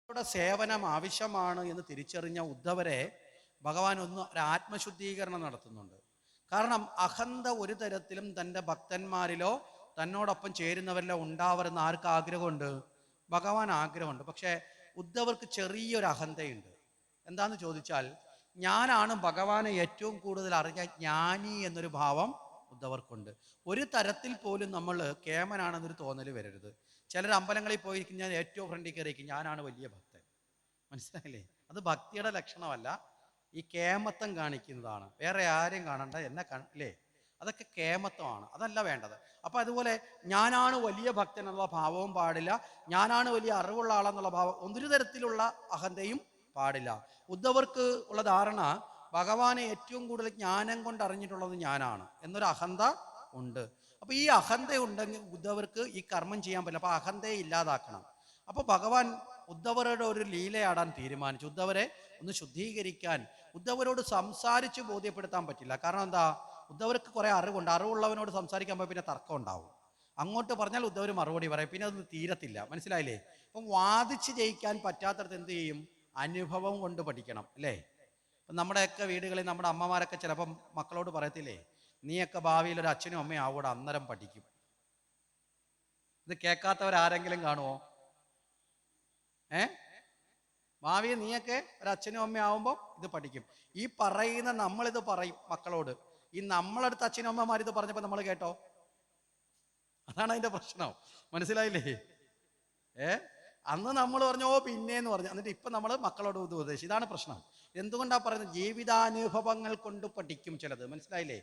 യുടെ സേവനം ആവശ്യമാണ് എന്ന് തിരിച്ചറിഞ്ഞ ഉദ്ധവരെ ഭഗവാൻ ഒരു ആത്മശുദ്ധീകരണം നടത്തുന്നുണ്ട്. കാരണം അഹന്ത ഒരു തരത്തിലും തൻ്റെ ഭക്തന്മാരിലോ തന്നോടൊപ്പം ചേരുന്നവരിലോ ഉണ്ടാവരുന്ന ആർക്ക് ആഗ്രഹമുണ്ട്? ഭഗവാൻ ആഗ്രഹമുണ്ട്. പക്ഷേ ഉദ്ധവർക്ക് ചെറിയൊരു അഹന്തയുണ്ട്. എന്താന്ന് ചോദിച്ചാൽ, ഞാനാണ് ഭഗവാനെ ഏറ്റവും കൂടുതൽ അറിഞ്ഞ ജ്ഞാനി എന്നൊരു ഭാവം ഉദ്ധവർക്കുണ്ട്. ഒരു തരത്തിൽ പോലും നമ്മൾ കേമനാണെന്നൊരു തോന്നൽ വരരുത്. ചിലർ അമ്പലങ്ങളിൽ പോയിരിക്കും, ഞാൻ ഏറ്റവും ഫ്രണ്ടിൽ കയറിയിരിക്കും, ഞാനാണ് വലിയ ഭക്തൻ. മനസ്സിലായില്ലേ? അത് ഭക്തിയുടെ ലക്ഷണമല്ല, ഈ കേമത്വം കാണിക്കുന്നതാണ്. വേറെ ആരെയും കാണണ്ട, എന്നെ അല്ലേ? അതൊക്കെ കേമത്വമാണ്, അതല്ല വേണ്ടത്. അപ്പം അതുപോലെ ഞാനാണ് വലിയ ഭക്തൻ എന്നുള്ള ഭാവവും പാടില്ല, ഞാനാണ് വലിയ അറിവുള്ള ആളെന്നുള്ള ഭാവം, ഒരു തരത്തിലുള്ള അഹന്തയും പാടില്ല. ഉദ്ധവർക്ക് ഉള്ള ധാരണ ഭഗവാനെ ഏറ്റവും കൂടുതൽ ജ്ഞാനം കൊണ്ട് അറിഞ്ഞിട്ടുള്ളത് ഞാനാണ് എന്നൊരു അഹന്ത ഉണ്ട്. അപ്പൊ ഈ അഹന്ത ഉണ്ടെങ്കിൽ ഉദ്ധവർക്ക് ഈ കർമ്മം ചെയ്യാൻ പറ്റില്ല. അപ്പൊ അഹന്തയെ ഇല്ലാതാക്കണം. അപ്പൊ ഭഗവാൻ ഉദ്ധവരുടെ ഒരു ലീലയാടാൻ തീരുമാനിച്ചു. ഉദ്ധവരെ ഒന്ന് ശുദ്ധീകരിക്കാൻ, ഉദ്ധവരോട് സംസാരിച്ച് ബോധ്യപ്പെടുത്താൻ പറ്റില്ല. കാരണം എന്താ? ഉദ്ധവർക്ക് കുറെ അറിവുണ്ട്. അറിവുള്ളവനോട് സംസാരിക്കാൻ പോയി പിന്നെ തർക്കം ഉണ്ടാവും. അങ്ങോട്ട് പറഞ്ഞാൽ ഉദ്ധവർ മറുപടി പറയും, പിന്നെ അതൊന്നും തീരത്തില്ല. മനസ്സിലായില്ലേ? അപ്പം വാദിച്ച് ജയിക്കാൻ പറ്റാത്തടത്ത് എന്ത് ചെയ്യും? അനുഭവം കൊണ്ട് പഠിക്കണം, അല്ലേ? ഇപ്പം നമ്മുടെയൊക്കെ വീടുകളിൽ നമ്മുടെ അമ്മമാരൊക്കെ ചിലപ്പം മക്കളോട് പറയത്തില്ലേ, നീയൊക്കെ ഭാവിയിൽ ഒരു അച്ഛനും അമ്മയും ആവൂടെ, അന്നേരം പഠിക്കും. ഇത് കേൾക്കാത്തവരാരെങ്കിലും കാണുമോ? ഭാവിയിൽ നീയൊക്കെ ഒരു അച്ഛനും അമ്മയും ആവുമ്പോൾ ഇത് പഠിക്കും. ഈ പറയുന്ന നമ്മളിത് പറയും മക്കളോട്. ഈ നമ്മളടുത്ത അച്ഛനും അമ്മമാർ ഇത് പറഞ്ഞപ്പോൾ നമ്മൾ കേട്ടോ? അതാണ് അതിന്റെ പ്രശ്നം. മനസ്സിലായില്ലേ? അന്ന് നമ്മൾ പറഞ്ഞു ഓ പിന്നേന്ന് പറഞ്ഞു, എന്നിട്ട് ഇപ്പൊ നമ്മൾ മക്കളോട് ഇത് ഉപദേശിച്ചു. ഇതാണ് പ്രശ്നം. എന്തുകൊണ്ടാ പറയുന്നത്? ജീവിതാനുഭവങ്ങൾ കൊണ്ട് പഠിക്കും ചിലത്. മനസ്സിലായില്ലേ?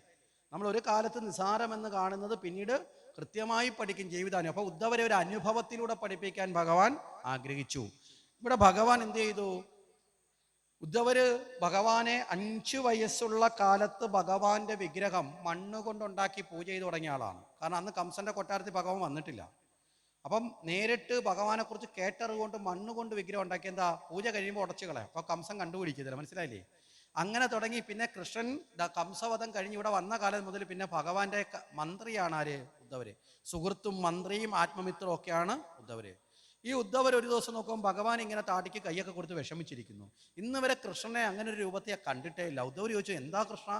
നമ്മൾ ഒരു കാലത്ത് നിസാരമെന്ന് കാണുന്നത് പിന്നീട് കൃത്യമായി പഠിക്കും ജീവിതാനുഭവം. അപ്പൊ ഉദ്ധവരെ ഒരു അനുഭവത്തിലൂടെ പഠിപ്പിക്കാൻ ഭഗവാൻ ആഗ്രഹിച്ചു. ഇവിടെ ഭഗവാൻ എന്ത് ചെയ്തു? ഉദ്ധവര് ഭഗവാനെ 5 വയസ്സുള്ള കാലത്ത് ഭഗവാന്റെ വിഗ്രഹം മണ്ണുകൊണ്ടുണ്ടാക്കി പൂജ ചെയ്ത് തുടങ്ങിയ ആളാണ്. കാരണം അന്ന് കംസന്റെ കൊട്ടാരത്തിൽ ഭഗവാൻ വന്നിട്ടില്ല. അപ്പം നേരിട്ട് ഭഗവാനെ കുറിച്ച് കേട്ടറിവുകൊണ്ട് മണ്ണുകൊണ്ട് വിഗ്രഹം ഉണ്ടാക്കി. എന്താ? പൂജ കഴിയുമ്പോൾ ഉടച്ചു കളയാം. അപ്പൊ കംസൻ കണ്ടുപിടിക്കുന്നില്ല. മനസ്സിലായില്ലേ? അങ്ങനെ തുടങ്ങി. പിന്നെ കൃഷ്ണൻ കംസവധം കഴിഞ്ഞ് ഇവിടെ വന്ന കാലം മുതൽ പിന്നെ ഭഗവാന്റെ മന്ത്രിയാണ് ആര്? ഉദ്ധവര്. സുഹൃത്തും മന്ത്രിയും ആത്മമിത്രവും ഒക്കെയാണ് ഉദ്ധവര്. ഈ ഉദ്ധവർ ഒരു ദിവസം നോക്കുമ്പോൾ ഭഗവാൻ ഇങ്ങനെ താടിക്ക് കൈയൊക്കെ കൊടുത്ത് വിഷമിച്ചിരിക്കുന്നു. ഇന്ന് വരെ കൃഷ്ണനെ അങ്ങനെ ഒരു രൂപത്തെ കണ്ടിട്ടേ ഇല്ല. ഉദ്ധവർ ചോദിച്ചു, എന്താ കൃഷ്ണ,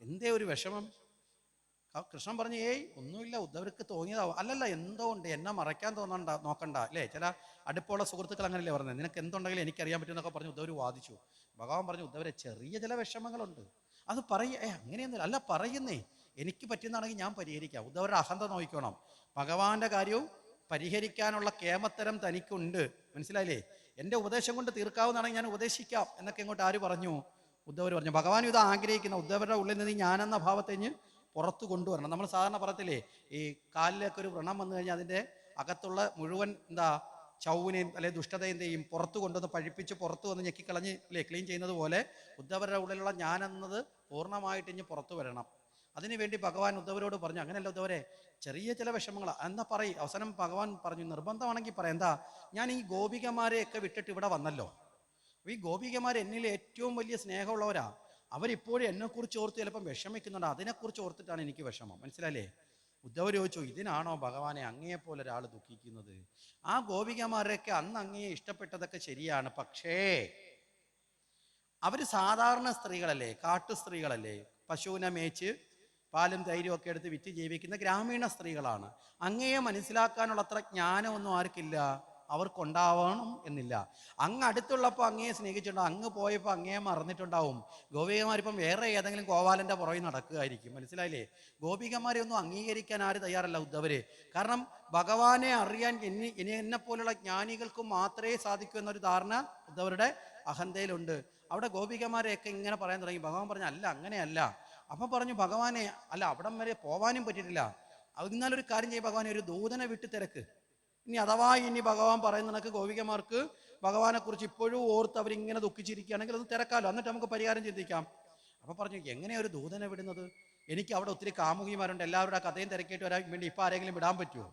എന്തേ ഒരു വിഷമം? കൃഷ്ണൻ പറഞ്ഞു, ഏയ് ഒന്നുമില്ല, ഉദ്ധവർക്ക് തോന്നിയതാവും. അല്ലല്ല, എന്തോ ഉണ്ട്, എന്നെ മറയ്ക്കാൻ നോക്കണ്ട, അല്ലേ? ചില അടുപ്പമുള്ള സുഹൃത്തുക്കൾ അങ്ങനെയല്ലേ പറഞ്ഞത്, നിനക്ക് എന്തുണ്ടെങ്കിലും എനിക്കറിയാൻ പറ്റുമെന്നൊക്കെ പറഞ്ഞു ഉദ്ധവർ വാദിച്ചു. ഭഗവാൻ പറഞ്ഞു, ഉദ്ധവരെ ചെറിയ ചില വിഷമങ്ങളുണ്ട്, അത് അങ്ങനെയൊന്നുമില്ല. അല്ല പറയുന്നേ, എനിക്ക് പറ്റുന്നതാണെങ്കിൽ ഞാൻ പരിഹരിക്കാം. ഉദ്ധവരുടെ അഹന്ത നോക്കണം. ഭഗവാന്റെ കാര്യവും പരിഹരിക്കാനുള്ള കേമത്തരം തനിക്കുണ്ട്. മനസ്സിലായില്ലേ? എൻ്റെ ഉപദേശം കൊണ്ട് തീർക്കാവുന്നതാണെങ്കിൽ ഞാൻ ഉപദേശിക്കാം എന്നൊക്കെ ഇങ്ങോട്ട് ആര് പറഞ്ഞു? ഉദ്ധവർ പറഞ്ഞു. ഭഗവാൻ ഇത് ആഗ്രഹിക്കുന്ന ഉദ്ധവരുടെ ഉള്ളിൽ നിന്ന് ഞാനെന്ന ഭാവത്തിന് പുറത്തു കൊണ്ടുവരണം. നമ്മൾ സാധാരണ പറയത്തില്ലേ, ഈ കാലിലേക്ക് ഒരു വ്രണം വന്നു കഴിഞ്ഞാൽ അതിൻ്റെ അകത്തുള്ള മുഴുവൻ ചൗവിനെയും അല്ലെ ദുഷ്ടതയെയും പുറത്തു കൊണ്ടുവന്ന് പഴിപ്പിച്ച് പുറത്തു വന്ന് ഞെക്കിക്കളഞ്ഞ് അല്ലേ ക്ലീൻ ചെയ്യുന്നത് പോലെ ഉദ്ധവരുടെ ഉള്ളിലുള്ള ഞാനെന്നത് പൂർണ്ണമായിട്ട് ഇനി പുറത്തു വരണം. അതിനുവേണ്ടി ഭഗവാൻ ഉദ്ധവരോട് പറഞ്ഞു, അങ്ങനെയല്ല ഉദ്ധവരെ, ചെറിയ ചില വിഷമങ്ങൾ എന്നാ പറയും. അവസാനം ഭഗവാൻ പറഞ്ഞു, നിർബന്ധമാണെങ്കിൽ പറയാം. എന്താ? ഞാൻ ഈ ഗോപികമാരെയൊക്കെ വിട്ടിട്ട് ഇവിടെ വന്നല്ലോ. ഈ ഗോപികമാർ എന്നിൽ ഏറ്റവും വലിയ സ്നേഹമുള്ളവരാ. അവരിപ്പോഴും എന്നെക്കുറിച്ച് ഓർത്ത് ചിലപ്പം വിഷമിക്കുന്നുണ്ട്. അതിനെക്കുറിച്ച് ഓർത്തിട്ടാണ് എനിക്ക് വിഷമം. മനസ്സിലായില്ലേ? ഉദ്ധവർ ചോദിച്ചു, ഇതിനാണോ ഭഗവാനെ അങ്ങയെപ്പോലെ ഒരാൾ ദുഃഖിക്കുന്നത്? ആ ഗോപികമാരെയൊക്കെ അന്ന് അങ്ങയെ ഇഷ്ടപ്പെട്ടതൊക്കെ ശരിയാണ്, പക്ഷേ അവർ സാധാരണ സ്ത്രീകളല്ലേ, കാട്ടു സ്ത്രീകളല്ലേ, പശുവിനെ മേച്ച് പാലും തൈരും ഒക്കെ എടുത്ത് വിറ്റ് ജീവിക്കുന്ന ഗ്രാമീണ സ്ത്രീകളാണ്. അങ്ങയെ മനസ്സിലാക്കാനുള്ള അത്ര ജ്ഞാനമൊന്നും ആർക്കില്ല, അവർക്കുണ്ടാവണം എന്നില്ല. അങ്ങ് അടുത്തുള്ളപ്പോൾ അങ്ങയെ സ്നേഹിച്ചിട്ടുണ്ടാവും, അങ്ങ് പോയപ്പോൾ അങ്ങയെ മറന്നിട്ടുണ്ടാവും. ഗോപികമാരിപ്പം വേറെ ഏതെങ്കിലും ഗോപാലന്റെ പുറകെ നടക്കുകയായിരിക്കും. മനസ്സിലായില്ലേ? ഗോപികമാരെ ഒന്നും അംഗീകരിക്കാൻ ആര് തയ്യാറല്ല? ഉദ്ധവര്. കാരണം ഭഗവാനെ അറിയാൻ എന്നെ പോലുള്ള ജ്ഞാനികൾക്ക് മാത്രമേ സാധിക്കൂ എന്നൊരു ധാരണ ഉദ്ധവരുടെ അഹന്തയിലുണ്ട്. അവിടെ ഗോപികമാരെയൊക്കെ ഇങ്ങനെ പറയാൻ തുടങ്ങി. ഭഗവാൻ പറഞ്ഞു, അല്ല അങ്ങനെയല്ല. അപ്പൊ പറഞ്ഞു, ഭഗവാനെ അല്ല, അവിടം വരെ പോവാനും പറ്റിയിട്ടില്ല. എന്നാലൊരു കാര്യം ചെയ്യും, ഭഗവാനെ ഒരു ദൂതനെ വിട്ട് തിരക്ക്. ഇനി അഥവാ ഇനി ഭഗവാൻ പറയുന്ന കണക്ക് ഗോപികമാർക്ക് ഭഗവാനെ കുറിച്ച് ഇപ്പോഴും ഓർത്ത് അവരിങ്ങനെ ദുഃഖിച്ചിരിക്കുകയാണെങ്കിൽ അത് തിരക്കാലോ, എന്നിട്ട് നമുക്ക് പരിഹാരം ചിന്തിക്കാം. അപ്പൊ പറഞ്ഞു, എങ്ങനെയാ ഒരു ദൂതനെ വിടുന്നത്? എനിക്ക് അവിടെ ഒത്തിരി കാമുകിമാരുണ്ട്, എല്ലാവരുടെ കഥയും തിരക്കിയിട്ട് വരാൻ വേണ്ടി ഇപ്പൊ ആരെങ്കിലും വിടാൻ പറ്റുമോ?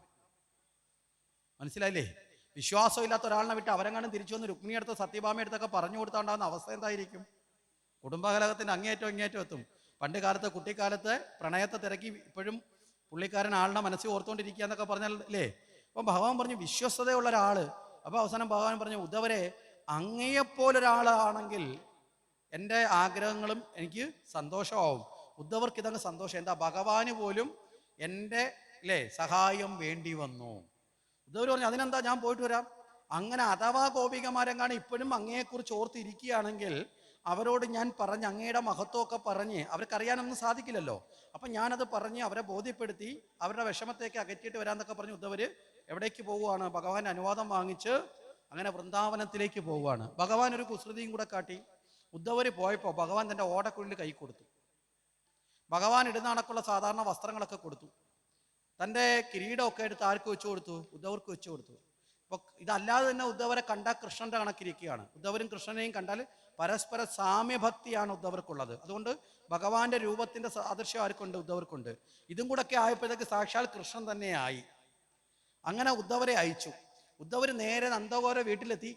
മനസ്സിലായില്ലേ? വിശ്വാസം ഇല്ലാത്ത ഒരാളിനെ വിട്ട് അവരെങ്ങാനും തിരിച്ചു വന്ന് രുക്മിണി അടുത്ത് സത്യഭാമ അടുത്തൊക്കെ പറഞ്ഞു കൊടുത്താണ്ടാകുന്ന അവസ്ഥ എന്തായിരിക്കും? കുടുംബകലഹത്തിന്റെ അങ്ങേറ്റം ഇങ്ങേറ്റം എത്തും. പണ്ട് കാലത്ത് കുട്ടിക്കാലത്ത് പ്രണയത്തെ തിരക്കി ഇപ്പോഴും പുള്ളിക്കാരൻ ആളുടെ മനസ്സിൽ ഓർത്തുകൊണ്ടിരിക്കുക എന്നൊക്കെ പറഞ്ഞാൽ അല്ലേ? അപ്പം ഭഗവാൻ പറഞ്ഞു, വിശ്വസ്തതയുള്ള ഒരാള് അപ്പോൾ അവസാനം ഭഗവാൻ പറഞ്ഞു, ഉദ്ധവരെ അങ്ങയെപ്പോലൊരാളാണെങ്കിൽ എൻ്റെ ആഗ്രഹങ്ങളും എനിക്ക് സന്തോഷമാവും. ഉദ്ധവർക്ക് ഇതങ്ങ് സന്തോഷം. എന്താ, ഭഗവാന് പോലും എൻ്റെ സഹായം വേണ്ടി വന്നു. ഉദ്ധവർ പറഞ്ഞു, അതിനെന്താ, ഞാൻ പോയിട്ട് വരാം. അങ്ങനെ അഥവാ ഗോപികമാരെങ്ങാണ് ഇപ്പോഴും അങ്ങയെക്കുറിച്ച് ഓർത്തിരിക്കുകയാണെങ്കിൽ അവരോട് ഞാൻ പറഞ്ഞ് അങ്ങയുടെ മഹത്വമൊക്കെ പറഞ്ഞ്, അവർക്കറിയാനൊന്നും സാധിക്കില്ലല്ലോ, അപ്പം ഞാനത് പറഞ്ഞ് അവരെ ബോധ്യപ്പെടുത്തി അവരുടെ വിഷമത്തേക്ക് അകറ്റിയിട്ട് വരാമെന്നൊക്കെ പറഞ്ഞ് ഉദ്ധവർ എവിടേക്ക് പോവുകയാണ്? ഭഗവാന്റെ അനുവാദം വാങ്ങിച്ച് അങ്ങനെ വൃന്ദാവനത്തിലേക്ക് പോവുകയാണ്. ഭഗവാൻ ഒരു കുസൃതിയും കൂടെ കാട്ടി. ഉദ്ധവർ പോയപ്പോൾ ഭഗവാൻ തൻ്റെ ഓടക്കുള്ളിൽ കൈ കൊടുത്തു. ഭഗവാൻ ഇടുന്ന കണക്കുള്ള സാധാരണ വസ്ത്രങ്ങളൊക്കെ കൊടുത്തു. തൻ്റെ കിരീടമൊക്കെ എടുത്ത് ആർക്ക് വെച്ചു കൊടുത്തു? ഉദ്ധവർക്ക് വെച്ചു കൊടുത്തു. അപ്പോൾ ഇതല്ലാതെ തന്നെ ഉദ്ധവരെ കണ്ട കൃഷ്ണന്റെ കണക്കിരിക്കുകയാണ്. ഉദ്ധവരും കൃഷ്ണനെയും കണ്ടാൽ പരസ്പര സാമ്യഭക്തിയാണ് ഉദ്ധവർക്കുള്ളത്. അതുകൊണ്ട് ഭഗവാന്റെ രൂപത്തിന്റെ സാദൃശ്യം ആർക്കുണ്ട്? ഉദ്ധവർക്കുണ്ട്. ഇതും കൂടെ ഒക്കെ ആയപ്പോഴത്തേക്ക് സാക്ഷാൽ കൃഷ്ണൻ തന്നെയായി. അങ്ങനെ ഉദ്ധവരെ അയച്ചു. ഉദ്ധവർ നേരെ നന്ദഗോര വീട്ടിലെത്തി.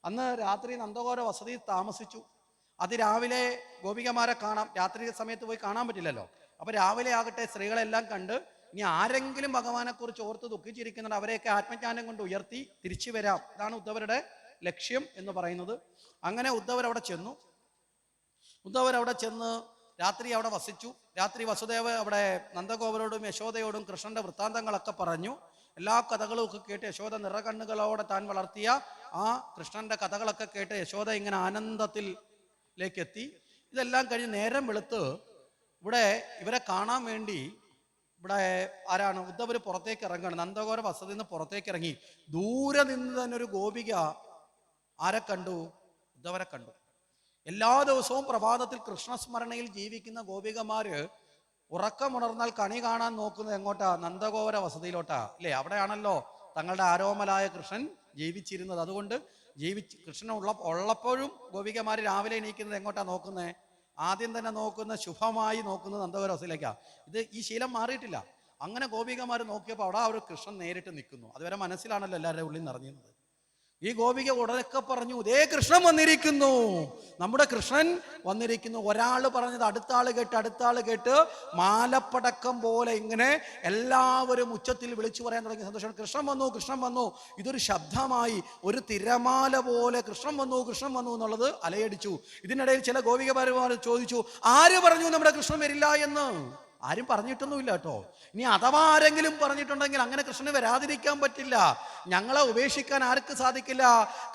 അന്ന് രാത്രി നന്ദഗോര വസതിയിൽ താമസിച്ചു. അതിരാവിലെ ഗോപികമാരെ കാണാം. രാത്രി സമയത്ത് പോയി കാണാൻ പറ്റില്ലല്ലോ. അപ്പൊ രാവിലെ ആകട്ടെ സ്ത്രീകളെല്ലാം കണ്ട്, ഇനി ആരെങ്കിലും ഭഗവാനെ കുറിച്ച് ഓർത്ത് ദുഃഖിച്ചിരിക്കുന്നുണ്ട് അവരെയൊക്കെ ആത്മജ്ഞാനം കൊണ്ട് ഉയർത്തി തിരിച്ചു വരാം. ഇതാണ് ഉദ്ധവരുടെ ലക്ഷ്യം എന്ന് പറയുന്നത്. അങ്ങനെ ഉദ്ധവർ അവിടെ ചെന്ന് രാത്രി അവിടെ വസിച്ചു. രാത്രി വസുദേവ അവിടെ നന്ദഗോപരോടും യശോദയോടും കൃഷ്ണന്റെ വൃത്താന്തങ്ങളൊക്കെ പറഞ്ഞു. എല്ലാ കഥകളും ഒക്കെ കേട്ട് യശോദ നിറകണ്ണുകളോടെ താൻ വളർത്തിയ ആ കൃഷ്ണന്റെ കഥകളൊക്കെ കേട്ട് യശോദ ഇങ്ങനെ ആനന്ദത്തിലേക്ക് എത്തി. ഇതെല്ലാം കഴിഞ്ഞ് നേരം വെളുത്ത് ഇവിടെ ഇവരെ കാണാൻ വേണ്ടി ഇവിടെ ആരാണ്? ഉദ്ധവർ പുറത്തേക്ക് ഇറങ്ങുകയാണ്. നന്ദഗോര വസതിയിൽ നിന്ന് പുറത്തേക്ക് ഇറങ്ങി. ദൂരെ നിന്ന് തന്നെ ഒരു ഗോപിക ആരെ കണ്ടു? ഉദ്ധവരെ കണ്ടു. എല്ലാ ദിവസവും പ്രഭാതത്തിൽ കൃഷ്ണസ്മരണയിൽ ജീവിക്കുന്ന ഗോപികമാര് ഉറക്കമുണർന്നാൽ കണി കാണാൻ നോക്കുന്നത് എങ്ങോട്ടാ? നന്ദഗോപുര വസതിയിലോട്ടാ, അല്ലേ? അവിടെയാണല്ലോ തങ്ങളുടെ ആരോമലായ കൃഷ്ണൻ ജീവിച്ചിരുന്നത്. അതുകൊണ്ട് കൃഷ്ണൻ ഉള്ളപ്പോഴും ഗോപികമാര് രാവിലെ എണീക്കുന്നത് എങ്ങോട്ടാ നോക്കുന്നത്? ആദ്യം തന്നെ നോക്കുന്ന, ശുഭമായി നോക്കുന്നത് നന്ദഗോപുര വസതിയിലേക്കാ. ഈ ശീലം മാറിയിട്ടില്ല. അങ്ങനെ ഗോപികമാര് നോക്കിയപ്പോൾ അവിടെ ഒരു കൃഷ്ണൻ നേരിട്ട് നിൽക്കുന്നു. അതുവരെ മനസ്സിലാണല്ലോ എല്ലാവരുടെ ഉള്ളിൽ നിറഞ്ഞിരുന്നത്. ഈ ഗോപിക ഉടനൊക്കെ പറഞ്ഞു, ഇതേ കൃഷ്ണൻ വന്നിരിക്കുന്നു, നമ്മുടെ കൃഷ്ണൻ വന്നിരിക്കുന്നു. ഒരാൾ പറഞ്ഞത് അടുത്ത ആള് കേട്ട് മാലപ്പടക്കം പോലെ ഇങ്ങനെ എല്ലാവരും ഉച്ചത്തിൽ വിളിച്ചു പറയാൻ തുടങ്ങിയ സന്തോഷം. കൃഷ്ണൻ വന്നു. ഇതൊരു ശബ്ദമായി, ഒരു തിരമാല പോലെ കൃഷ്ണൻ വന്നു എന്നുള്ളത് അലയടിച്ചു. ഇതിനിടയിൽ ചില ഗോപികമാർ ചോദിച്ചു, ആര് പറഞ്ഞു നമ്മുടെ കൃഷ്ണൻ വരില്ല എന്ന്? ആരും പറഞ്ഞിട്ടൊന്നുമില്ല കേട്ടോ. ഇനി അഥവാ ആരെങ്കിലും പറഞ്ഞിട്ടുണ്ടെങ്കിൽ അങ്ങനെ കൃഷ്ണന് വരാതിരിക്കാൻ പറ്റില്ല. ഞങ്ങളെ ഉപേക്ഷിക്കാൻ ആർക്ക് സാധിക്കില്ല?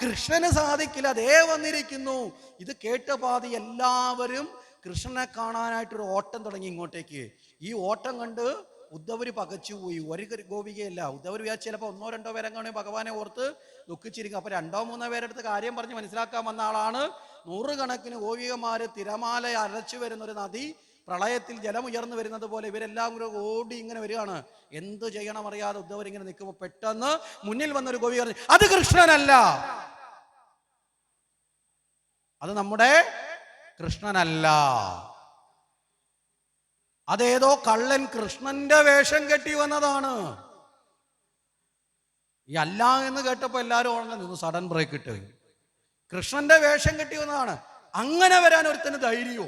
കൃഷ്ണന് സാധിക്കില്ല. ദേ വന്നിരിക്കുന്നു. ഇത് കേട്ട പാതി എല്ലാവരും കൃഷ്ണനെ കാണാനായിട്ടൊരു ഓട്ടം തുടങ്ങി ഇങ്ങോട്ടേക്ക്. ഈ ഓട്ടം കണ്ട് ഉദ്ധവര് പകച്ചുപോയി. ഒരു ഗോപികയല്ല. ഉദ്ധവർ വിചാരിച്ച് ചിലപ്പോൾ 1-2 പേരെങ്ങനെ ഭഗവാനെ ഓർത്ത് ദുഃഖിച്ചിരിക്കും. അപ്പൊ 2-3 പേരെടുത്ത് കാര്യം പറഞ്ഞ് മനസ്സിലാക്കാൻ വന്ന ആളാണ്. 100 കണക്കിന് ഗോപികമാര് തിരമാല അരച്ചു വരുന്നൊരു നദി പ്രളയത്തിൽ ജലം ഉയർന്നു വരുന്നത് പോലെ ഇവരെല്ലാം കൂടെ ഓടി ഇങ്ങനെ വരികയാണ്. എന്ത് ചെയ്യണം അറിയാതെ ഉദ്ധവർ ഇങ്ങനെ നിൽക്കുമ്പോൾ പെട്ടെന്ന് മുന്നിൽ വന്നൊരു ഗോപി പറഞ്ഞു, അത് കൃഷ്ണനല്ല, അത് നമ്മുടെ കൃഷ്ണനല്ല, അതേതോ കള്ളൻ കൃഷ്ണന്റെ വേഷം കെട്ടി വന്നതാണ്. ഈ അല്ല എന്ന് കേട്ടപ്പോ എല്ലാവരും ഉണർന്നു നിന്ന്. സഡൻ ബ്രേക്ക് ഇട്ട്, കൃഷ്ണന്റെ വേഷം കെട്ടി വന്നതാണ്. അങ്ങനെ വരാൻ ഒരുത്തന് ധൈര്യമോ?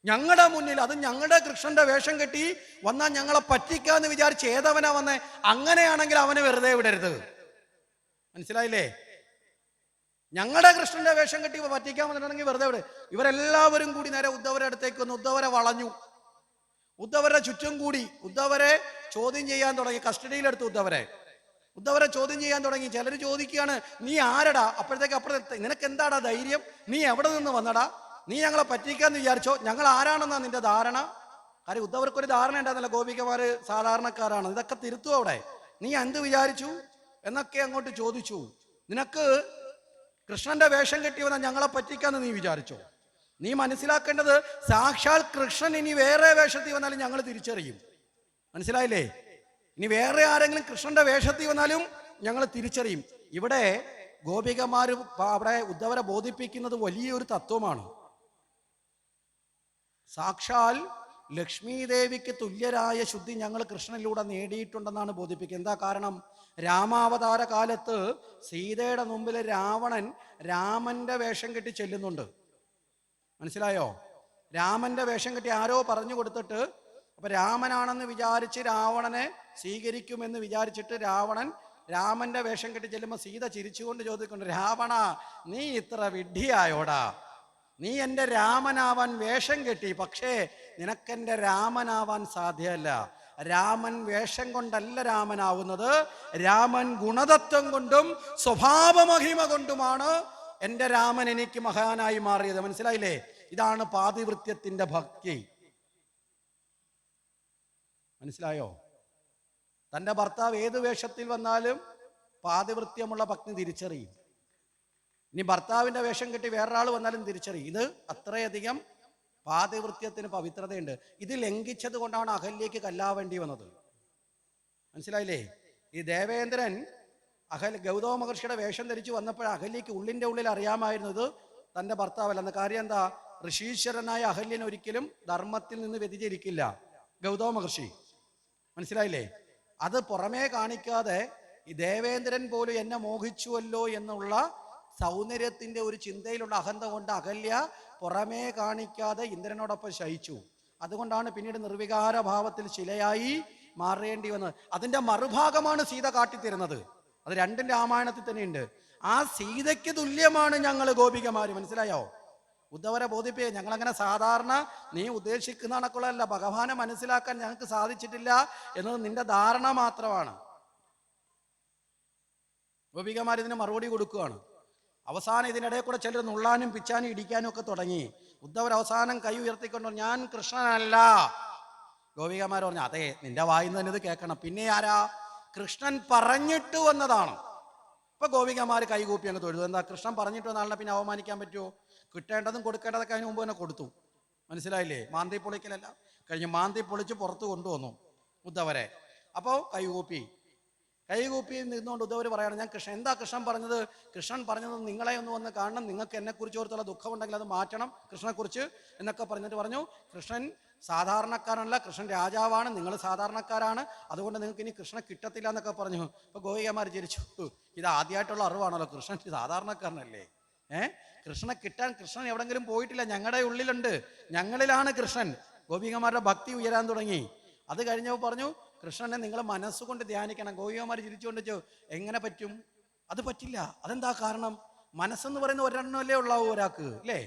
ഞങ്ങളുടെ മുന്നിൽ, അത് ഞങ്ങളുടെ കൃഷ്ണന്റെ വേഷം കെട്ടി വന്നാൽ ഞങ്ങളെ പറ്റിക്കാന്ന് വിചാരിച്ച് ഏതവനാ വന്നേ? അങ്ങനെയാണെങ്കിൽ അവനെ വെറുതെ വിടരുത്. മനസ്സിലായില്ലേ? ഞങ്ങളുടെ കൃഷ്ണന്റെ വേഷം കെട്ടി പറ്റിക്കാൻ വന്നിട്ടുണ്ടെങ്കിൽ വെറുതെ വിട്. ഇവരെല്ലാവരും കൂടി നേരെ ഉദ്ധവരുടെ അടുത്തേക്ക് വന്ന് ഉദ്ധവരെ വളഞ്ഞു. ഉദ്ധവരുടെ ചുറ്റും കൂടി ഉദ്ധവരെ ചോദ്യം ചെയ്യാൻ തുടങ്ങി. കസ്റ്റഡിയിലെടുത്തു ഉദ്ധവരെ ചോദ്യം ചെയ്യാൻ തുടങ്ങി. ചിലർ ചോദിക്കുകയാണ്, നീ ആരടാ? അപ്പോഴത്തേക്ക് നിനക്ക് എന്താടാ ധൈര്യം? നീ എവിടെ നിന്ന് വന്നടാ? നീ ഞങ്ങളെ പറ്റിക്കാന്ന് വിചാരിച്ചോ? ഞങ്ങൾ ആരാണെന്നാ നിന്റെ ധാരണ? കാര്യം ഉദ്ധവർക്കൊരു ധാരണ ഉണ്ടായിരുന്നല്ലോ, ഗോപികമാര് സാധാരണക്കാരാണ്. ഇതൊക്കെ തിരുത്തു അവിടെ. നീ എന്ത് വിചാരിച്ചു എന്നൊക്കെ അങ്ങോട്ട് ചോദിച്ചു. നിനക്ക് കൃഷ്ണന്റെ വേഷം കെട്ടി വന്നാൽ ഞങ്ങളെ പറ്റിക്കാന്ന് നീ വിചാരിച്ചോ? നീ മനസ്സിലാക്കേണ്ടത്, സാക്ഷാൽ കൃഷ്ണൻ ഇനി വേറെ വേഷത്തിൽ വന്നാലും ഞങ്ങൾ തിരിച്ചറിയും. മനസ്സിലായില്ലേ? ഇനി വേറെ ആരെങ്കിലും കൃഷ്ണന്റെ വേഷത്തിൽ വന്നാലും ഞങ്ങൾ തിരിച്ചറിയും. ഇവിടെ ഗോപികമാര് അവിടെ ഉദ്ധവരെ ബോധിപ്പിക്കുന്നത് വലിയൊരു തത്വമാണ്. സാക്ഷാൽ ലക്ഷ്മി ദേവിക്ക് തുല്യരായ ശുദ്ധി ഞങ്ങൾ കൃഷ്ണനിലൂടെ നേടിയിട്ടുണ്ടെന്നാണ് ബോധിപ്പിക്കുന്നത്. എന്താ കാരണം? രാമാവതാര കാലത്ത് സീതയുടെ മുമ്പിൽ രാവണൻ രാമന്റെ വേഷം കെട്ടി ചെല്ലുന്നുണ്ട്. മനസ്സിലായോ? രാമന്റെ വേഷം കെട്ടി ആരോ പറഞ്ഞു കൊടുത്തിട്ട്, അപ്പൊ രാമനാണെന്ന് വിചാരിച്ച് രാവണനെ സ്വീകരിക്കുമെന്ന് വിചാരിച്ചിട്ട് രാവണൻ രാമന്റെ വേഷം കെട്ടി ചെല്ലുമ്പോൾ സീത ചിരിച്ചുകൊണ്ട് ചോദിക്കൊണ്ട്, രാവണ നീ ഇത്ര വിഡ്ഢിയായോടാ? നീ എൻ്റെ രാമനാവാൻ വേഷം കെട്ടി, പക്ഷേ നിനക്കെൻ്റെ രാമനാവാൻ സാധ്യമല്ല. രാമൻ വേഷം കൊണ്ടല്ല രാമനാവുന്നത്, രാമൻ ഗുണതത്വം കൊണ്ടും സ്വഭാവമഹിമ കൊണ്ടുമാണ് എൻ്റെ രാമൻ എനിക്ക് മഹാനായി മാറിയത്. മനസ്സിലായില്ലേ? ഇതാണ് പാതിവൃത്യത്തിന്റെ ഭക്തി. മനസ്സിലായോ? തൻ്റെ ഭർത്താവ് ഏത് വേഷത്തിൽ വന്നാലും പാതിവൃത്യമുള്ള ഭക്തി തിരിച്ചറിയും. ഇനി ഭർത്താവിൻ്റെ വേഷം കെട്ടി വേറൊരാൾ വന്നാലും തിരിച്ചറിയും. ഇത് അത്രയധികം പാതിവൃത്യത്തിന് പവിത്രതയുണ്ട്. ഇത് ലംഘിച്ചത് കൊണ്ടാണ് അഹല്യയ്ക്ക് കല്ലാവേണ്ടി വന്നത്. മനസ്സിലായില്ലേ? ഈ ദേവേന്ദ്രൻ ഗൗതമ മഹർഷിയുടെ വേഷം ധരിച്ചു വന്നപ്പോൾ അഹല്യയ്ക്ക് ഉള്ളിൽ അറിയാമായിരുന്നത് തൻ്റെ ഭർത്താവല്ലെന്ന്. കാര്യം എന്താ? ഋഷീശ്വരനായ അഹല്യൻ ഒരിക്കലും ധർമ്മത്തിൽ നിന്ന് വ്യതിചരിക്കില്ല, ഗൗതമ മഹർഷി. മനസ്സിലായില്ലേ? അത് പുറമേ കാണിക്കാതെ ഈ ദേവേന്ദ്രൻ പോലും എന്നെ മോഹിച്ചുവല്ലോ എന്നുള്ള സൗന്ദര്യത്തിന്റെ ഒരു ചിന്തയിലുള്ള അഹന്ത കൊണ്ട് അഹല്യ പുറമേ കാണിക്കാതെ ഇന്ദ്രനോടൊപ്പം ശയിച്ചു. അതുകൊണ്ടാണ് പിന്നീട് നിർവികാര ഭാവത്തിൽ ശിലയായി മാറേണ്ടി വന്നത്. അതിന്റെ മറുഭാഗമാണ് സീത കാട്ടിത്തരുന്നത്. അത് രണ്ടും രാമായണത്തിൽ തന്നെയുണ്ട്. ആ സീതയ്ക്ക് തുല്യമാണ് ഞങ്ങൾ ഗോപികമാര്. മനസ്സിലായോ? ഉദ്ധവരെ ബോധിപ്പിക്കുക, ഞങ്ങളങ്ങനെ സാധാരണ നീ ഉദ്ദേശിക്കുന്ന കണക്കുള്ളതല്ല, ഭഗവാനെ മനസ്സിലാക്കാൻ ഞങ്ങൾക്ക് സാധിച്ചിട്ടില്ല എന്നത് നിന്റെ ധാരണ മാത്രമാണ്. ഗോപികമാർ ഇതിന് മറുപടി കൊടുക്കുകയാണ്. അവസാനം ഇതിനിടയിൽ കൂടെ ചിലർ നുള്ളാനും പിച്ചാനും ഇടിക്കാനും ഒക്കെ തുടങ്ങി. ഉദ്ധവർ അവസാനം കൈ ഉയർത്തിക്കൊണ്ടു, ഞാൻ കൃഷ്ണനല്ല. ഗോപികമാർ പറഞ്ഞു, അതെ നിന്റെ വായിന്ന് തന്നെ ഇത് കേൾക്കണം. പിന്നെ ആരാ? കൃഷ്ണൻ പറഞ്ഞിട്ട് വന്നതാണ്. ഇപ്പൊ ഗോപികമാർ കൈകൂപ്പി അങ്ങ് തൊഴുതു. എന്താ? കൃഷ്ണൻ പറഞ്ഞിട്ട് വന്ന ആളിനെ പിന്നെ അവമാനിക്കാൻ പറ്റുമോ? കിട്ടേണ്ടതും കൊടുക്കേണ്ടതൊക്കെ അതിന് മുമ്പ് തന്നെ കൊടുത്തു. മനസ്സിലായില്ലേ? മാന്തി പൊളിക്കലല്ല കഴിഞ്ഞ് മാന്തി പൊളിച്ച് പുറത്ത് കൊണ്ടുവന്നു ഉദ്ധവരെ. അപ്പോൾ കൈകൂപ്പി നിന്നുകൊണ്ട് ഉദ്ധവർ പറയാണ്, ഞാൻ കൃഷ്ണൻ. എന്താ കൃഷ്ണൻ പറഞ്ഞത്? കൃഷ്ണൻ പറഞ്ഞത് നിങ്ങളെ ഒന്ന് വന്ന് കാണണം, നിങ്ങൾക്ക് എന്നെക്കുറിച്ച് ഓർത്തുള്ള ദുഃഖമുണ്ടെങ്കിൽ അത് മാറ്റണം കൃഷ്ണനെക്കുറിച്ച് എന്നൊക്കെ പറഞ്ഞിട്ട് പറഞ്ഞു, കൃഷ്ണൻ സാധാരണക്കാരനല്ല, കൃഷ്ണൻ രാജാവാണ്, നിങ്ങൾ സാധാരണക്കാരാണ്, അതുകൊണ്ട് നിങ്ങൾക്ക് ഇനി കൃഷ്ണൻ കിട്ടത്തില്ല എന്നൊക്കെ പറഞ്ഞു. ഇപ്പൊ ഗോപികമാർ ചിരിച്ചു, ഇത് ആദ്യമായിട്ടുള്ള അറിവാണല്ലോ, കൃഷ്ണൻ സാധാരണക്കാരനല്ലേ? കൃഷ്ണനെ കിട്ടാൻ കൃഷ്ണൻ എവിടെങ്കിലും പോയിട്ടില്ല, ഞങ്ങളുടെ ഉള്ളിലുണ്ട്, ഞങ്ങളിലാണ് കൃഷ്ണൻ. ഗോപികമാരുടെ ഭക്തി ഉയരാൻ തുടങ്ങി. അത് കഴിഞ്ഞപ്പോൾ പറഞ്ഞു, കൃഷ്ണനെ നിങ്ങൾ മനസ്സുകൊണ്ട് ധ്യാനിക്കണം. ഗോപികമാർ ചിരിച്ചുകൊണ്ട് ചോദിച്ചു, എങ്ങനെ പറ്റും? അത് പറ്റില്ല. അതെന്താ കാരണം? മനസ്സെന്ന് പറയുന്ന ഒരെണ്ണമല്ലേ ഉള്ളാവൂ ഒരാൾക്ക്, അല്ലേ?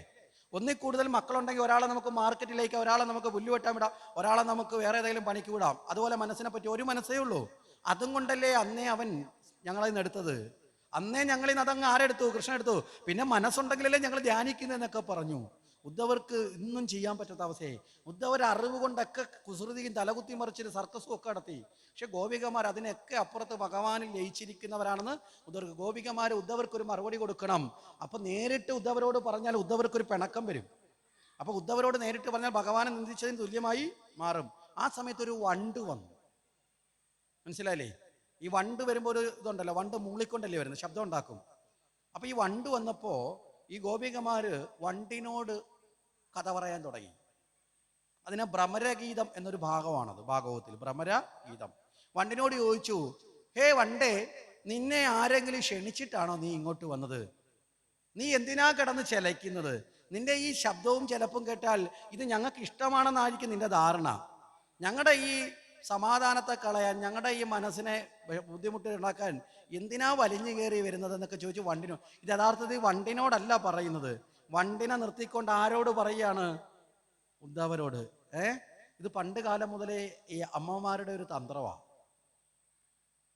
ഒന്നിൽ കൂടുതൽ മക്കളുണ്ടെങ്കിൽ ഒരാളെ നമുക്ക് മാർക്കറ്റിലേക്ക്, ഒരാളെ നമുക്ക് പുല്ല് വെട്ടാൻ വിടാം, ഒരാളെ നമുക്ക് വേറെ ഏതെങ്കിലും പണിക്ക് വിടാം. അതുപോലെ മനസ്സിനെ പറ്റി ഒരു മനസ്സേ ഉള്ളൂ. അതും കൊണ്ടല്ലേ അന്നേ അവൻ ഞങ്ങളിൽ നിന്ന് എടുത്തത്. അന്നേ ഞങ്ങളിൽ നിന്ന് അതങ്ങ് ആരെടുത്തു? കൃഷ്ണൻ എടുത്തു. പിന്നെ മനസ്സുണ്ടെങ്കിലല്ലേ ഞങ്ങൾ ധ്യാനിക്കുന്നതെന്നൊക്കെ പറഞ്ഞു. ഉദ്ധവർക്ക് ഇന്നും ചെയ്യാൻ പറ്റാത്ത അവസ്ഥയെ. ഉദ്ധവർ അറിവ് കൊണ്ടൊക്കെ കുസൃതിയും തലകുത്തി മറിച്ചൊരു സർക്കസും ഒക്കെ നടത്തി. പക്ഷെ ഗോപികമാർ അതിനൊക്കെ അപ്പുറത്ത് ഭഗവാനിൽ ലയിച്ചിരിക്കുന്നവരാണെന്ന് ഉദ്ധവർക്ക്. ഗോപികമാർ ഉദ്ധവർക്കൊരു മറുപടി കൊടുക്കണം. അപ്പൊ നേരിട്ട് ഉദ്ധവരോട് പറഞ്ഞാൽ ഉദ്ധവർക്കൊരു പിണക്കം വരും. അപ്പൊ ഉദ്ധവരോട് നേരിട്ട് പറഞ്ഞാൽ ഭഗവാനെ നിന്ദിച്ചതിന് തുല്യമായി മാറും. ആ സമയത്ത് ഒരു വണ്ട് വന്നു. മനസ്സിലായില്ലേ? ഈ വണ്ട് വരുമ്പോൾ ഒരു ഇതുണ്ടല്ലോ, വണ്ട് മൂളിക്കൊണ്ടല്ലേ വരുന്നത്, ശബ്ദം ഉണ്ടാക്കും. അപ്പൊ ഈ വണ്ട് വന്നപ്പോ ഈ ഗോപികമാര് വണ്ടിനോട് കഥ പറയാൻ തുടങ്ങി. അതിന് ഭ്രമരഗീതം എന്നൊരു ഭാഗമാണത്, ഭാഗവത്തിൽ ഭ്രമരഗീതം. വണ്ടിനോട് ചോദിച്ചു, ഹേ വണ്ടേ, നിന്നെ ആരെങ്കിലും ക്ഷണിച്ചിട്ടാണോ നീ ഇങ്ങോട്ട് വന്നത്? നീ എന്തിനാ കിടന്ന് ചെലയ്ക്കുന്നത്? നിന്റെ ഈ ശബ്ദവും ചെലപ്പും കേട്ടാൽ ഇത് ഞങ്ങൾക്ക് ഇഷ്ടമാണെന്നായിരിക്കും നിന്റെ ധാരണ. ഞങ്ങളുടെ ഈ സമാധാനത്തെ കളയാൻ, ഞങ്ങളുടെ ഈ മനസ്സിനെ ബുദ്ധിമുട്ട് ഉണ്ടാക്കാൻ എന്തിനാ വലിഞ്ഞു കയറി വരുന്നത് എന്നൊക്കെ ചോദിച്ചു വണ്ടിനോ. ഇത് യഥാർത്ഥത്തിൽ വണ്ടിനോടല്ല പറയുന്നത്, വണ്ടിനെ നിർത്തിക്കൊണ്ട് ആരോട് പറയുകയാണ്? ഉദ്ധവരോട്. ഇത് പണ്ട് കാലം മുതലേ ഈ അമ്മമാരുടെ ഒരു തന്ത്രമാണ്.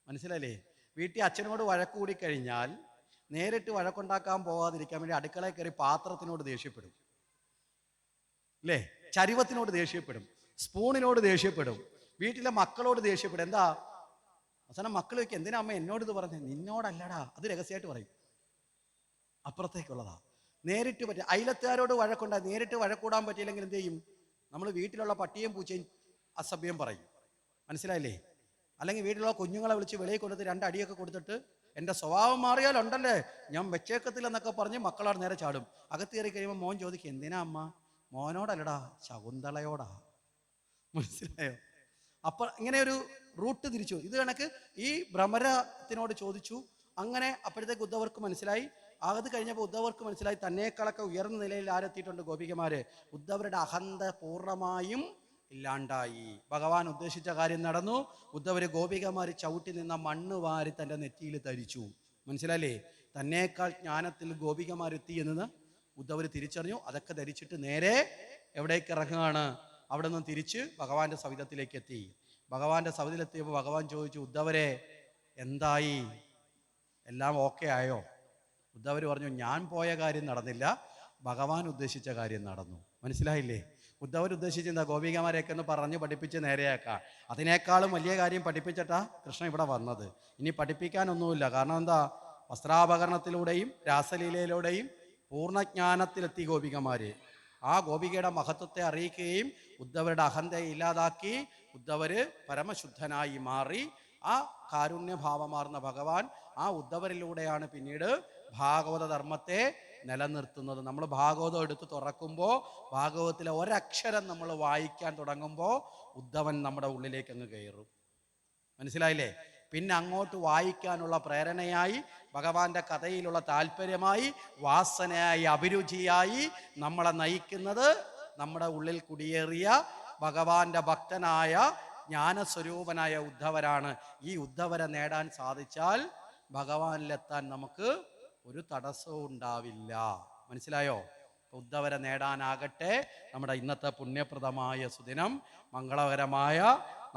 മനസ്സിലല്ലേ? വീട്ടിൽ അച്ഛനോട് വഴക്ക് കൂടി കഴിഞ്ഞാൽ നേരിട്ട് വഴക്കുണ്ടാക്കാൻ പോകാതിരിക്കാൻ വേണ്ടി അടുക്കളയിൽ കയറി പാത്രത്തിനോട് ദേഷ്യപ്പെടും, അല്ലേ? ചരുവത്തിനോട് ദേഷ്യപ്പെടും, സ്പൂണിനോട് ദേഷ്യപ്പെടും, വീട്ടിലെ മക്കളോട് ദേഷ്യപ്പെടും. എന്താ? അവസാനം മക്കൾ ചോദിക്കും, എന്തിനാ അമ്മ എന്നോട് ഇത് പറഞ്ഞത്? നിന്നോടല്ലടാ, അത് രഹസ്യമായിട്ട് പറയും, അപ്പുറത്തേക്കുള്ളതാ. നേരിട്ട് പറ്റും. അയലത്തുകാരോട് വഴക്കുണ്ടായി നേരിട്ട് വഴക്കൂടാൻ പറ്റിയില്ലെങ്കിൽ എന്ത് ചെയ്യും? നമ്മൾ വീട്ടിലുള്ള പട്ടിയും പൂച്ചയും അസഭ്യം പറയും. മനസ്സിലായില്ലേ? അല്ലെങ്കിൽ വീട്ടിലുള്ള കുഞ്ഞുങ്ങളെ വിളിച്ച് വെളിയിൽ കൊടുത്ത് രണ്ടടിയൊക്കെ കൊടുത്തിട്ട് എൻ്റെ സ്വഭാവം മാറിയാലുണ്ടല്ലേ ഞാൻ വെച്ചേക്കത്തില്ലെന്നൊക്കെ പറഞ്ഞ് മക്കളാണ് നേരെ ചാടും. അകത്ത് കയറി കഴിയുമ്പോൾ മോൻ ചോദിക്കും, എന്തിനാ അമ്മ? മോനോടല്ലടാ, ശകുന്തളയോടാ. മനസ്സിലായോ? അപ്പോൾ ഇങ്ങനെ ഒരു റൂട്ട് തിരിച്ചു. ഇത് കണക്ക് ഈ ഭ്രമരത്തിനോട് ചോദിച്ചു. അങ്ങനെ അപ്പോഴത്തേക്ക് ഉദ്ധവർക്ക് മനസ്സിലായി. അത് കഴിഞ്ഞപ്പോൾ ഉദ്ധവർക്ക് മനസ്സിലായി തന്നേക്കാളൊക്കെ ഉയർന്ന നിലയിൽ ആരെത്തിയിട്ടുണ്ട് ഗോപികമാര്. ഉദ്ധവരുടെ അഹന്ത പൂർണ്ണമായും ഇല്ലാണ്ടായി. ഭഗവാൻ ഉദ്ദേശിച്ച കാര്യം നടന്നു. ഉദ്ധവര് ഗോപികമാര് ചവിട്ടി നിന്ന മണ്ണ് വാരി തൻ്റെ നെറ്റിയിൽ ധരിച്ചു. മനസ്സിലല്ലേ? തന്നേക്കാൾ ജ്ഞാനത്തിൽ ഗോപികമാരെത്തി എന്ന് ഉദ്ധവര് തിരിച്ചറിഞ്ഞു. അതൊക്കെ ധരിച്ചിട്ട് നേരെ എവിടേക്ക് ഇറങ്ങുകയാണ്? അവിടെ നിന്ന് തിരിച്ച് ഭഗവാന്റെ സവിധത്തിലേക്ക് എത്തി. ഭഗവാന്റെ സവിധത്തിലെത്തിയപ്പോൾ ഭഗവാൻ ചോദിച്ചു, ഉദ്ധവരെ എന്തായി? എല്ലാം ഓക്കെ ആയോ? ഉദ്ധവര് പറഞ്ഞു, ഞാൻ പോയ കാര്യം നടന്നില്ല, ഭഗവാൻ ഉദ്ദേശിച്ച കാര്യം നടന്നു. മനസ്സിലായില്ലേ? ഉദ്ധവർ ഉദ്ദേശിച്ചെന്താ? ഗോപികമാരെയൊക്കെ ഒന്ന് പറഞ്ഞു പഠിപ്പിച്ച് നേരെയാക്കാം. അതിനേക്കാളും വലിയ കാര്യം പഠിപ്പിച്ചിട്ടാ കൃഷ്ണൻ ഇവിടെ വന്നത്. ഇനി പഠിപ്പിക്കാനൊന്നുമില്ല. കാരണം എന്താ? വസ്ത്രാപകരണത്തിലൂടെയും രാസലീലയിലൂടെയും പൂർണ്ണജ്ഞാനത്തിലെത്തി ഗോപികമാര്. ആ ഗോപികയുടെ മഹത്വത്തെ അറിയിക്കുകയും ഉദ്ധവരുടെ അഹന്തയെ ഇല്ലാതാക്കി ഉദ്ധവര് പരമശുദ്ധനായി മാറി. ആ കാരുണ്യഭാവമാർന്ന ഭഗവാൻ ആ ഉദ്ധവരിലൂടെയാണ് പിന്നീട് ഭാഗവത ധർമ്മത്തെ നിലനിർത്തുന്നത്. നമ്മൾ ഭാഗവതം എടുത്ത് തുറക്കുമ്പോൾ ഭാഗവതത്തിലെ ഒരക്ഷരം നമ്മൾ വായിക്കാൻ തുടങ്ങുമ്പോൾ ഉദ്ധവൻ നമ്മുടെ ഉള്ളിലേക്ക് അങ്ങ് കയറും. മനസ്സിലായില്ലേ? പിന്നെ അങ്ങോട്ട് വായിക്കാനുള്ള പ്രേരണയായി, ഭഗവാന്റെ കഥയിലുള്ള താല്പര്യമായി, വാസനയായി, അഭിരുചിയായി നമ്മളെ നയിക്കുന്നത് നമ്മുടെ ഉള്ളിൽ കുടിയേറിയ ഭഗവാന്റെ ഭക്തനായ ജ്ഞാനസ്വരൂപനായ ഉദ്ധവരാണ്. ഈ ഉദ്ധവരെ നേടാൻ സാധിച്ചാൽ ഭഗവാനിലെത്താൻ നമുക്ക് ഒരു തടസ്സവും ഉണ്ടാവില്ല. മനസ്സിലായോ? ഉദ്ധവരെ നേടാനാകട്ടെ നമ്മുടെ ഇന്നത്തെ പുണ്യപ്രദമായ സുദിനം മംഗളകരമായ